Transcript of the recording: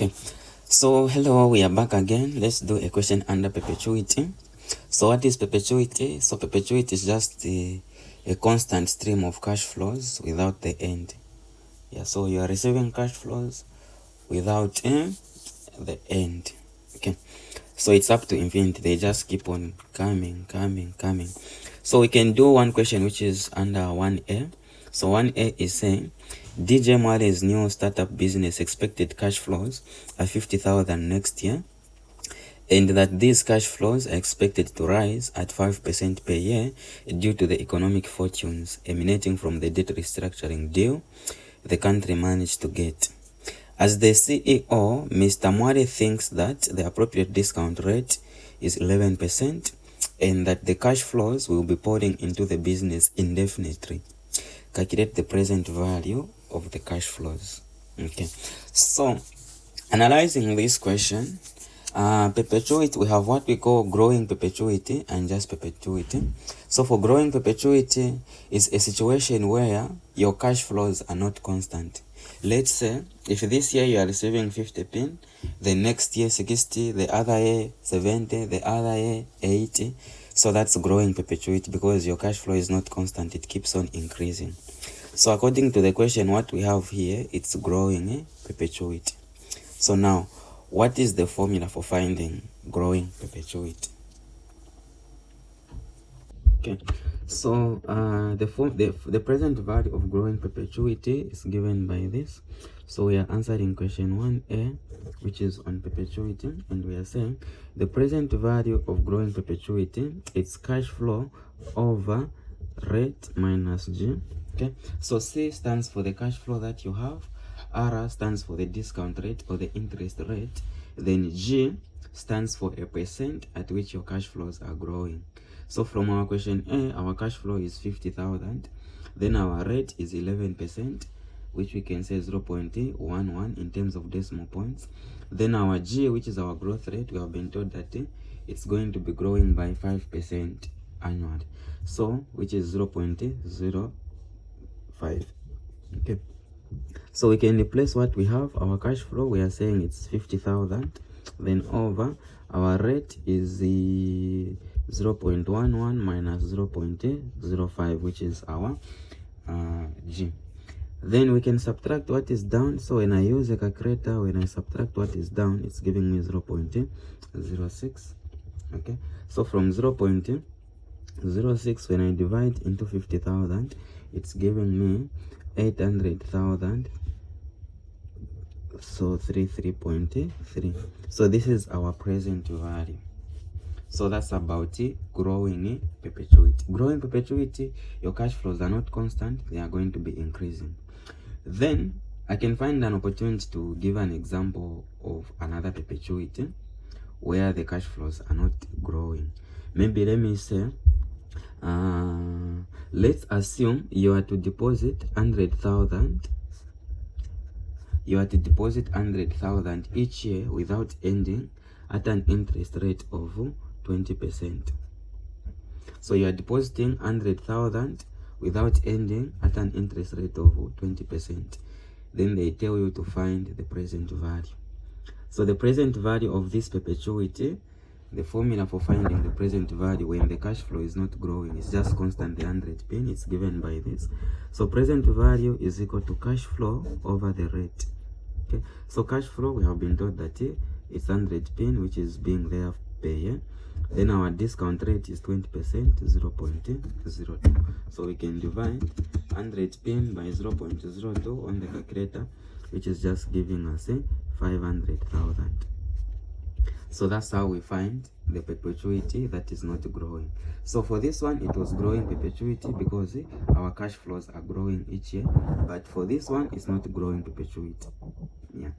Okay, so hello, we are back again. Let's do a question under perpetuity. So what is perpetuity? So perpetuity is just a constant stream of cash flows without the end. Yeah, so you are receiving cash flows without the end. Okay, so it's up to infinity. They just keep on coming. So we can do one question which is under 1a. So 1a is saying DJ Mwale's new startup business expected cash flows are 50,000 next year, and that these cash flows are expected to rise at 5% per year due to the economic fortunes emanating from the debt restructuring deal the country managed to get. As the CEO, Mr. Mwale thinks that the appropriate discount rate is 11% and that the cash flows will be pouring into the business indefinitely. Calculate the present value of the cash flows. Okay, so analyzing this question, perpetuity, we have what we call growing perpetuity and just perpetuity. So for growing perpetuity is a situation where your cash flows are not constant. Let's say if this year you are receiving 50 pin, the next year 60, the other year 70, the other year 80. So that's growing perpetuity because your cash flow is not constant, it keeps on increasing. So according to the question, what we have here, it's growing perpetuity. So now, what is the formula for finding growing perpetuity? Okay, so the present value of growing perpetuity is given by this. So we are answering question 1a, which is on perpetuity, and we are saying the present value of growing perpetuity, it's cash flow over rate minus G. Okay, so C stands for the cash flow that you have, R stands for the discount rate or the interest rate, then G stands for a percent at which your cash flows are growing. So from our question A, our cash flow is 50,000, then our rate is 11%, which we can say 0.11 in terms of decimal points. Then our G, which is our growth rate, we have been told that it's going to be growing by 5% annually. So, which is 0.05. Okay. So we can replace what we have, our cash flow, we are saying it's 50,000, then over our rate is the 0.11 minus 0.05, which is our G. Then we can subtract what is down. So when I use a calculator, when I subtract what is down, it's giving me 0.06. Okay, so from 0.06, when I divide into 50,000, it's giving me 800,000. So 33.3. So this is our present value. So that's about growing perpetuity. Growing perpetuity, your cash flows are not constant, they are going to be increasing. Then I can find an opportunity to give an example of another perpetuity where the cash flows are not growing. Maybe let me say, let's assume you are to deposit 100,000. You are to deposit 100,000 each year without ending at an interest rate of 20%. So you are depositing 100,000 without ending at an interest rate of 20%. Then they tell you to find the present value. So the present value of this perpetuity, the formula for finding the present value when the cash flow is not growing, is just constant, the 100 pin, it's given by this. So present value is equal to cash flow over the rate. Okay, so cash flow, we have been told that it's 100 pin, which is being there per year. Then our discount rate is 20%, 0.02. So we can divide 100 pin by 0.02 on the calculator, which is just giving us 500,000. So that's how we find the perpetuity that is not growing. So for this one, it was growing perpetuity because our cash flows are growing each year. But for this one, it's not growing perpetuity. Yeah.